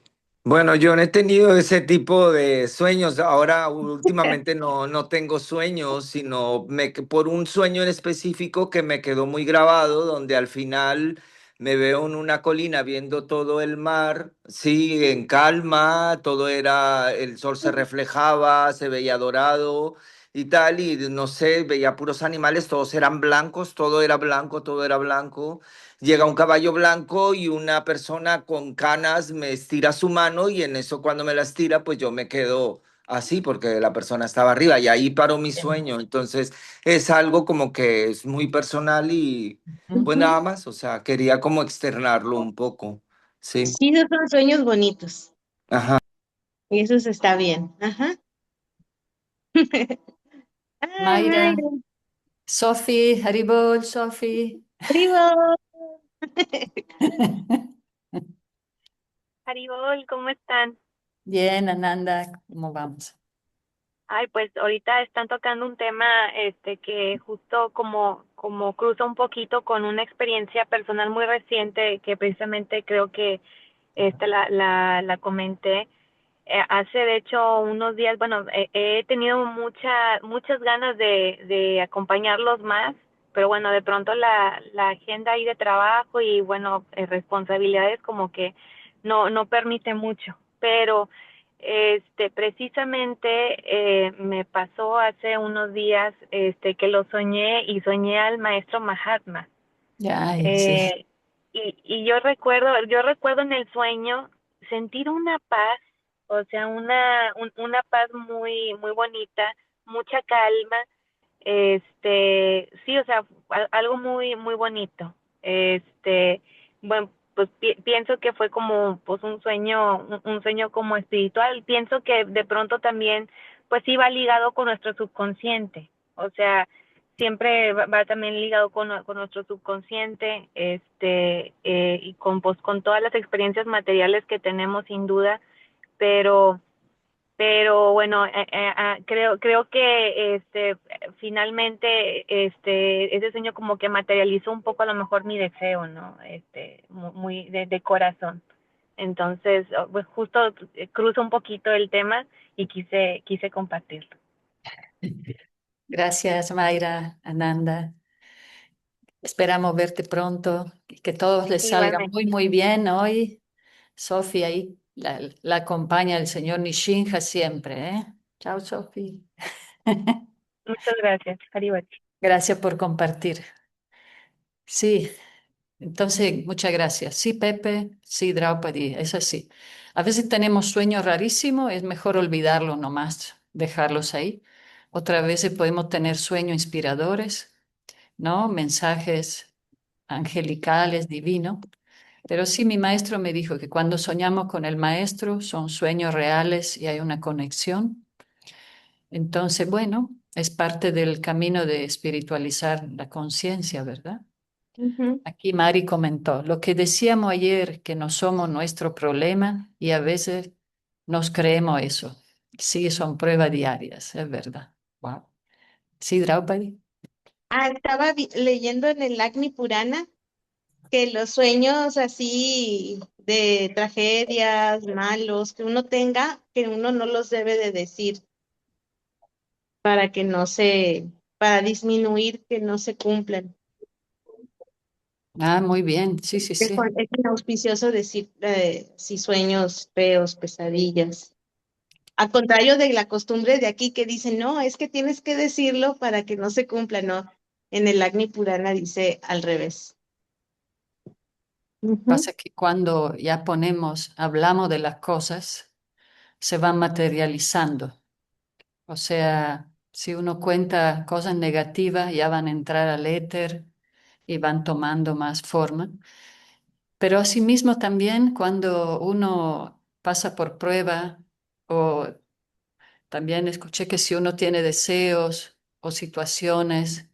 Bueno, yo no he tenido ese tipo de sueños. Ahora, últimamente no tengo sueños, sino por un sueño en específico que me quedó muy grabado, donde al final me veo en una colina viendo todo el mar, sí, en calma, todo era, el sol se reflejaba, se veía dorado y tal, y no sé, veía puros animales, todos eran blancos, todo era blanco, todo era blanco. Llega un caballo blanco y una persona con canas me estira su mano y en eso cuando me la estira, pues yo me quedo así porque la persona estaba arriba y ahí paró mi sueño. Entonces es algo como que es muy personal y pues Ujú. nada más, o sea, quería como externarlo un poco. Sí. Sí, esos son sueños bonitos. Ajá. Y eso se está bien. Ajá. Ay, Mayra, Mayra, Sophie, Haribol, Sophie. arriba. Haribol, ¿cómo están? Bien, Ananda, ¿cómo vamos? Ay, pues ahorita están tocando un tema que justo como cruza un poquito con una experiencia personal muy reciente que precisamente creo que la comenté hace de hecho unos días. Bueno, he tenido muchas ganas de acompañarlos más, pero bueno, de pronto la agenda ahí de trabajo y bueno, responsabilidades como que no permite mucho, pero precisamente me pasó hace unos días que lo soñé y soñé al maestro Mahatma. Ya, sí. Eh, y yo recuerdo en el sueño sentir una paz, o sea, una paz muy bonita, mucha calma, sí, o sea, algo muy bonito. Bueno, pues pienso que fue como pues un sueño como espiritual. Pienso que de pronto también pues iba ligado con nuestro subconsciente. O sea, siempre va también ligado con nuestro subconsciente, y con pues con todas las experiencias materiales que tenemos sin duda, pero bueno, creo que finalmente ese sueño como que materializó un poco a lo mejor mi deseo, ¿no? Muy de corazón. Entonces, pues justo cruza un poquito el tema y quise compartirlo. Gracias, Mayra, Ananda. Esperamos verte pronto y que todos les salga Igualmente. muy bien hoy. Sofía ahí la acompaña el señor Nishinja siempre, ¿eh? Chao, Sofía. Muchas gracias, Haribati. Gracias por compartir. Sí, entonces, muchas gracias. Sí, Pepe, sí, Draupadi, es así. A veces tenemos sueños rarísimos, es mejor olvidarlos nomás, dejarlos ahí. Otras veces podemos tener sueños inspiradores, ¿no? Mensajes angelicales, divinos. Pero sí, mi maestro me dijo que cuando soñamos con el maestro son sueños reales y hay una conexión. Entonces, bueno, es parte del camino de espiritualizar la conciencia, ¿verdad? Ujú. Aquí Mari comentó, lo que decíamos ayer, que no somos nuestro problema y a veces nos creemos eso. Sí, son pruebas diarias, es verdad. Wow. Sí, Draupadi. Estaba leyendo en el Agni Purana que los sueños así de tragedias, malos, que uno tenga, que uno no los debe de decir para que no se, para disminuir que no se cumplan. Ah, muy bien. Sí, sí, sí. Es inauspicioso decir si sueños feos, pesadillas. Al contrario de la costumbre de aquí que dicen, no, es que tienes que decirlo para que no se cumpla, no. En el Agni Purana dice al revés. Ujú, Pasa que cuando ya ponemos, hablamos de las cosas, se van materializando. O sea, si uno cuenta cosas negativas, ya van a entrar al éter y van tomando más forma. Pero asimismo también cuando uno pasa por prueba, o también escuché que si uno tiene deseos o situaciones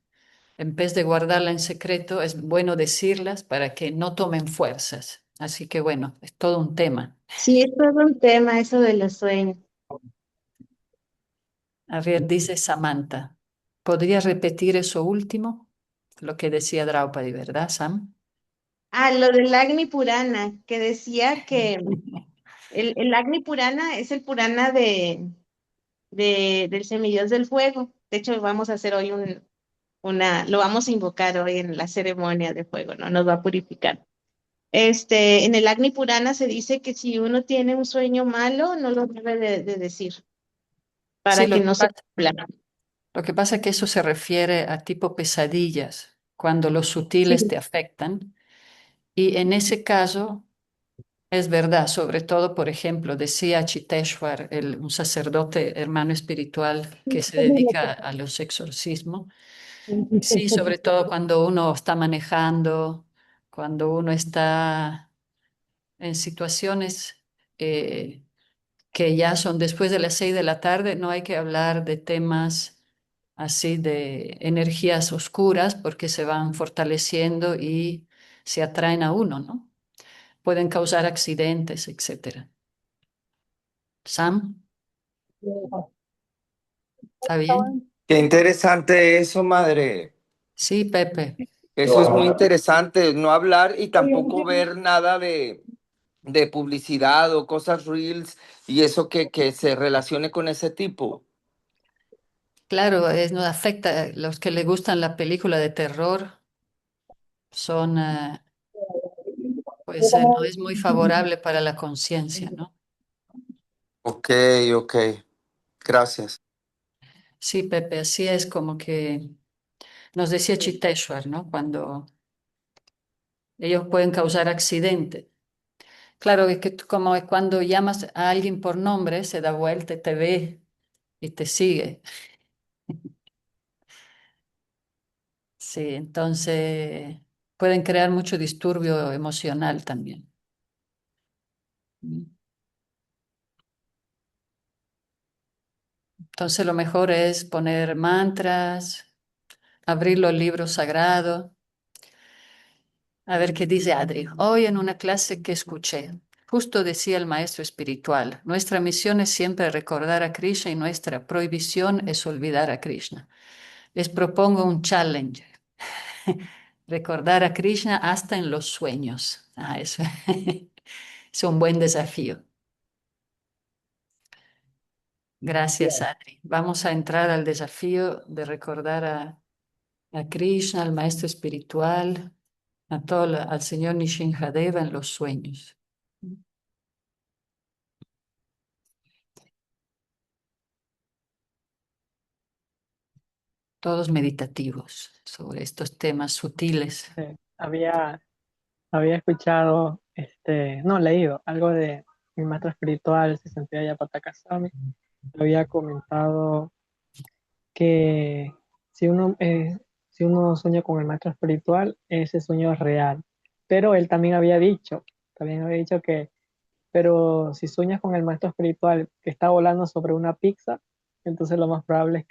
En vez de guardarla en secreto, es bueno decirlas para que no tomen fuerzas. Así que bueno, es todo un tema. Sí, es todo un tema eso de los sueños. A ver, dice Samantha, ¿podrías repetir eso último? Lo que decía Draupadi, ¿verdad, Sam? Ah, lo del Agni Purana, que decía que el Agni Purana es el Purana del semidios del fuego. De hecho, vamos a hacer hoy lo vamos a invocar hoy en la ceremonia de fuego, ¿no? Nos va a purificar. En el Agni Purana se dice que si uno tiene un sueño malo, no lo debe de decir, Sí, para que no se cumpla. lo que pasa es que eso se refiere a tipo pesadillas, cuando los Sí, sutiles te afectan. Y en ese caso, es verdad, sobre todo, por ejemplo, decía Chiteshwar, un sacerdote hermano espiritual que se dedica a los exorcismos. Sí, sobre todo cuando uno está manejando, cuando uno está en situaciones que ya son después de las 6 de la tarde, no hay que hablar de temas así de energías oscuras porque se van fortaleciendo y se atraen a uno, ¿no? Pueden causar accidentes, etcétera. Sam, ¿está bien? Qué interesante eso, madre. Sí, Pepe. Eso es muy interesante, no hablar y tampoco ver nada de publicidad o cosas reels y eso que se relacione con ese tipo. Claro, nos afecta. Los que le gustan la película de terror son, pues no es muy favorable para la conciencia, ¿no? Ok, ok, gracias. Sí, Pepe, así es como que nos decía Chiteshwar, ¿no? Cuando ellos pueden causar accidente. Claro, es que como es cuando llamas a alguien por nombre, se da vuelta y te ve y te sigue. Sí, entonces pueden crear mucho disturbio emocional también. Entonces lo mejor es poner mantras, abrir los libros sagrados. A ver qué dice Adri. Hoy en una clase que escuché, justo decía el maestro espiritual, nuestra misión es siempre recordar a Krishna y nuestra prohibición es olvidar a Krishna. Les propongo un challenge. Recordar a Krishna hasta en los sueños. Eso es un buen desafío. Gracias, Adri. Vamos a entrar al desafío de recordar a Krishna, al maestro espiritual, al señor Nishingadeva en los sueños. Todos meditativos sobre estos temas sutiles. Había, había escuchado, no, leído algo de mi maestro espiritual, se sentía ya Patakasami, había comentado que si uno sueña con el maestro espiritual, ese sueño es real. Pero él también había dicho que, pero si sueñas con el maestro espiritual que está volando sobre una pizza, entonces lo más probable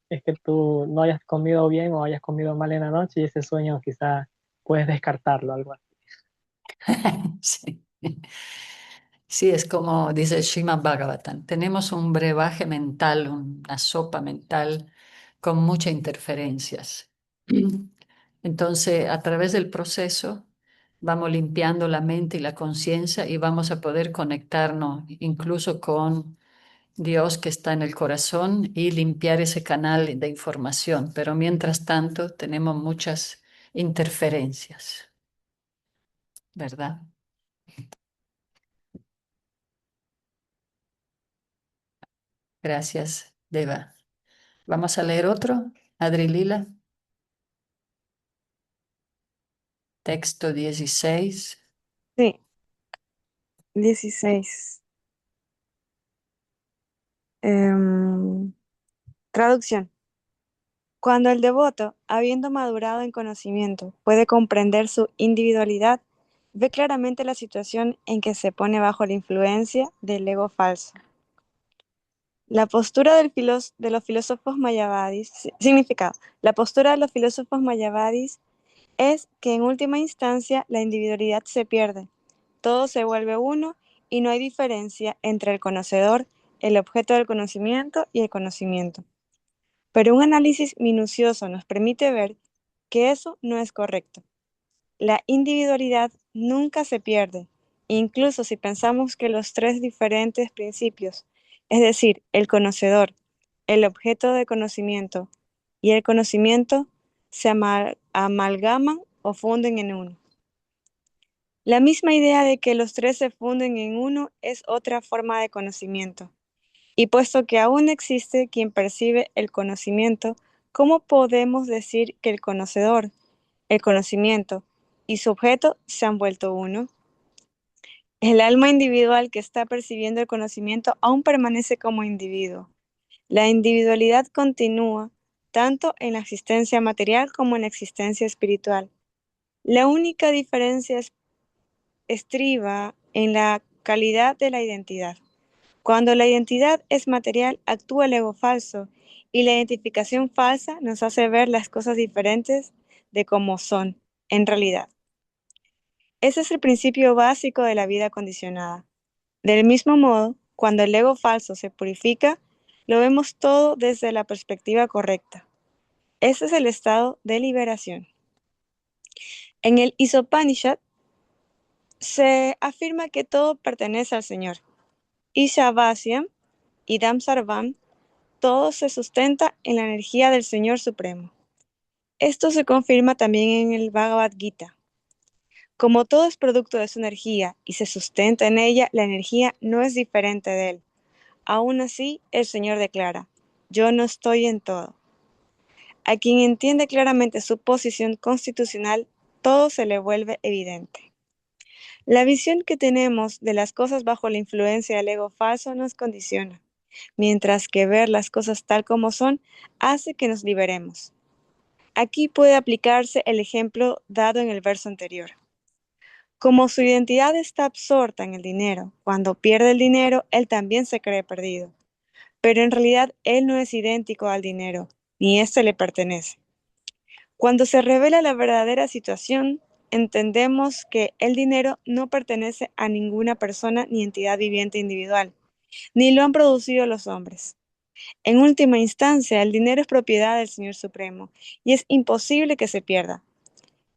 es que tú no hayas comido bien o hayas comido mal en la noche y ese sueño quizá puedes descartarlo, algo así. Sí. Sí, es como dice el Srimad Bhagavatam. Tenemos un brebaje mental, una sopa mental con muchas interferencias. Entonces, a través del proceso, vamos limpiando la mente y la conciencia y vamos a poder conectarnos incluso con Dios que está en el corazón y limpiar ese canal de información. Pero mientras tanto, tenemos muchas interferencias, ¿verdad? Gracias, Deva. Vamos a leer otro. Adri Lila, texto 16. Sí, 16. Traducción. Cuando el devoto, habiendo madurado en conocimiento, puede comprender su individualidad, ve claramente la situación en que se pone bajo la influencia del ego falso. La postura de los filósofos mayavadis, significado, la postura de los filósofos mayavadis es que en última instancia la individualidad se pierde, todo se vuelve uno y no hay diferencia entre el conocedor, el objeto del conocimiento y el conocimiento. Pero un análisis minucioso nos permite ver que eso no es correcto. La individualidad nunca se pierde, incluso si pensamos que los tres diferentes principios, es decir, el conocedor, el objeto de conocimiento y el conocimiento, se amalgaman o funden en uno. La misma idea de que los tres se funden en uno es otra forma de conocimiento. Y puesto que aún existe quien percibe el conocimiento, ¿cómo podemos decir que el conocedor, el conocimiento y su objeto se han vuelto uno? El alma individual que está percibiendo el conocimiento aún permanece como individuo. La individualidad continúa tanto en la existencia material como en la existencia espiritual. La única diferencia estriba en la calidad de la identidad. Cuando la identidad es material, actúa el ego falso y la identificación falsa nos hace ver las cosas diferentes de cómo son en realidad. Ese es el principio básico de la vida condicionada. Del mismo modo, cuando el ego falso se purifica, lo vemos todo desde la perspectiva correcta. Ese es el estado de liberación. En el Isopanishad se afirma que todo pertenece al Señor. Ishavasya Idam Sarvam, todo se sustenta en la energía del Señor Supremo. Esto se confirma también en el Bhagavad Gita. Como todo es producto de su energía y se sustenta en ella, la energía no es diferente de él. Aún así, el Señor declara, yo no estoy en todo. A quien entiende claramente su posición constitucional, todo se le vuelve evidente. La visión que tenemos de las cosas bajo la influencia del ego falso nos condiciona, mientras que ver las cosas tal como son hace que nos liberemos. Aquí puede aplicarse el ejemplo dado en el verso anterior. Como su identidad está absorta en el dinero, cuando pierde el dinero, él también se cree perdido. Pero en realidad él no es idéntico al dinero, ni éste le pertenece. Cuando se revela la verdadera situación, entendemos que el dinero no pertenece a ninguna persona ni entidad viviente individual, ni lo han producido los hombres. En última instancia, el dinero es propiedad del Señor Supremo y es imposible que se pierda.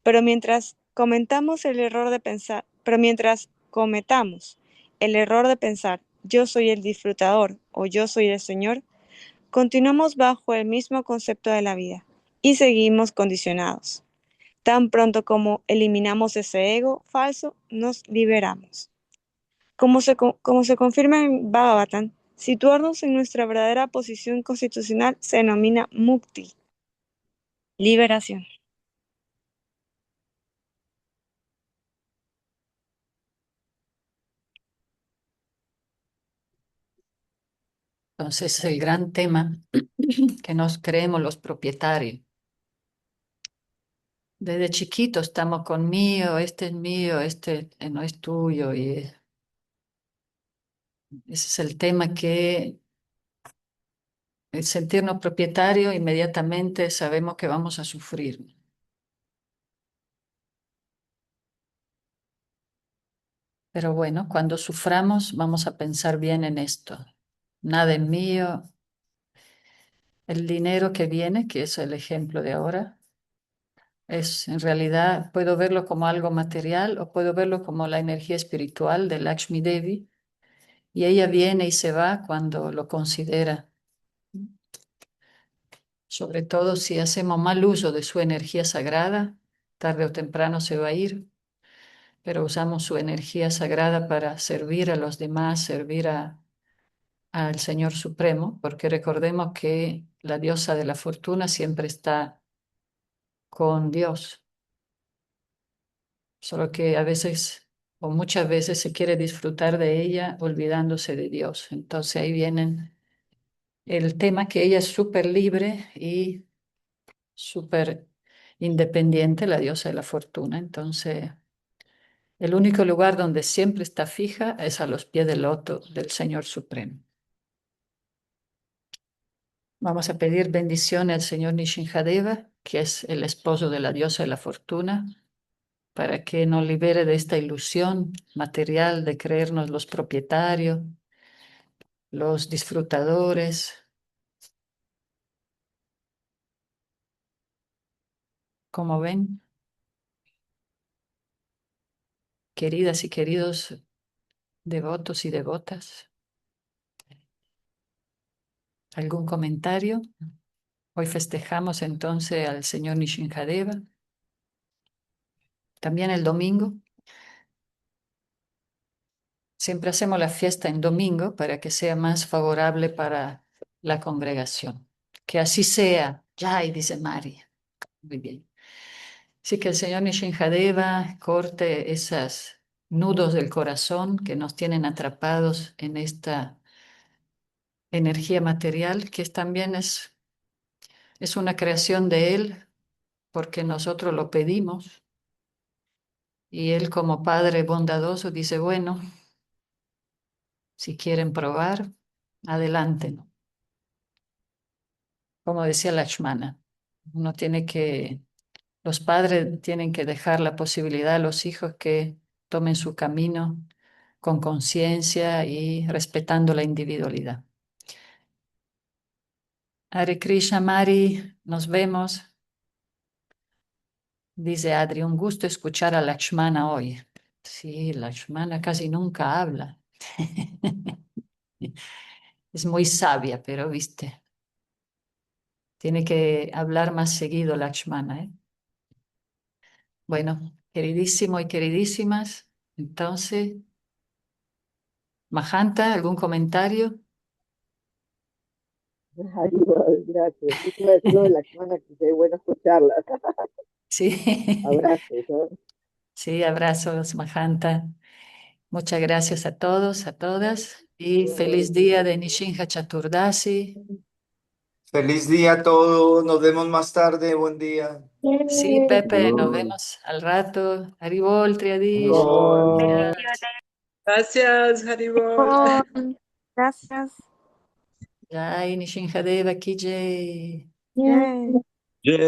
Pero mientras cometamos el error de pensar, yo soy el disfrutador o yo soy el Señor, continuamos bajo el mismo concepto de la vida y seguimos condicionados. Tan pronto como eliminamos ese ego falso, nos liberamos. Como se confirma en Bhagavatam, situarnos en nuestra verdadera posición constitucional se denomina mukti, liberación. Entonces, el gran tema que nos creemos los propietarios. Desde chiquitos estamos con mío, este no es tuyo. Y ese es el tema que el sentirnos propietario inmediatamente sabemos que vamos a sufrir. Pero bueno, cuando suframos vamos a pensar bien en esto. Nada es mío. El dinero que viene, que es el ejemplo de ahora, es en realidad, puedo verlo como algo material o puedo verlo como la energía espiritual de Lakshmi Devi, y ella viene y se va cuando lo considera. Sobre todo si hacemos mal uso de su energía sagrada, tarde o temprano se va a ir, pero usamos su energía sagrada para servir a los demás, al Señor Supremo, porque recordemos que la diosa de la fortuna siempre está con Dios, solo que a veces o muchas veces se quiere disfrutar de ella olvidándose de Dios. Entonces ahí viene el tema que ella es súper libre y súper independiente, la diosa de la fortuna. Entonces, el único lugar donde siempre está fija es a los pies del loto del Señor Supremo. Vamos a pedir bendición al señor Nishinjadeva, que es el esposo de la diosa de la fortuna, para que nos libere de esta ilusión material de creernos los propietarios, los disfrutadores. Como ven, queridas y queridos devotos y devotas, ¿algún comentario? Hoy festejamos entonces al señor Nishinjadeva. También el domingo. Siempre hacemos la fiesta en domingo para que sea más favorable para la congregación. Que así sea. Jai, dice Mari. Muy bien. Así que el señor Nishinjadeva corte esos nudos del corazón que nos tienen atrapados en esta energía material, que también es una creación de él, porque nosotros lo pedimos. Y él como Padre bondadoso dice, bueno, si quieren probar, adelante, ¿no? Como decía Lakshmana, uno tiene que, los padres tienen que dejar la posibilidad a los hijos que tomen su camino con conciencia y respetando la individualidad. Hare Krishna, Mari, nos vemos. Dice Adri, un gusto escuchar a Lakshmana hoy. Sí, Lakshmana casi nunca habla. Es muy sabia, pero viste, tiene que hablar más seguido Lakshmana, ¿eh? Bueno, queridísimo y queridísimas, entonces, Mahanta, ¿algún comentario? Ay, igual, gracias. Sí, te iba a decir lo de la semana, que qué bueno escucharla. Sí, Abrazos, ¿no? sí, abrazos, Mahanta. Muchas gracias a todos, a todas, y feliz día de Nishinja Chaturdasi. Feliz día a todos, nos vemos más tarde, buen día. Sí, Pepe, nos No. vemos al rato. Haribol, Triadish. Haribol. Gracias. Gracias, Haribol. Oh, gracias. Jai Nishinja Deva Ki Jai. Yay. Yeah.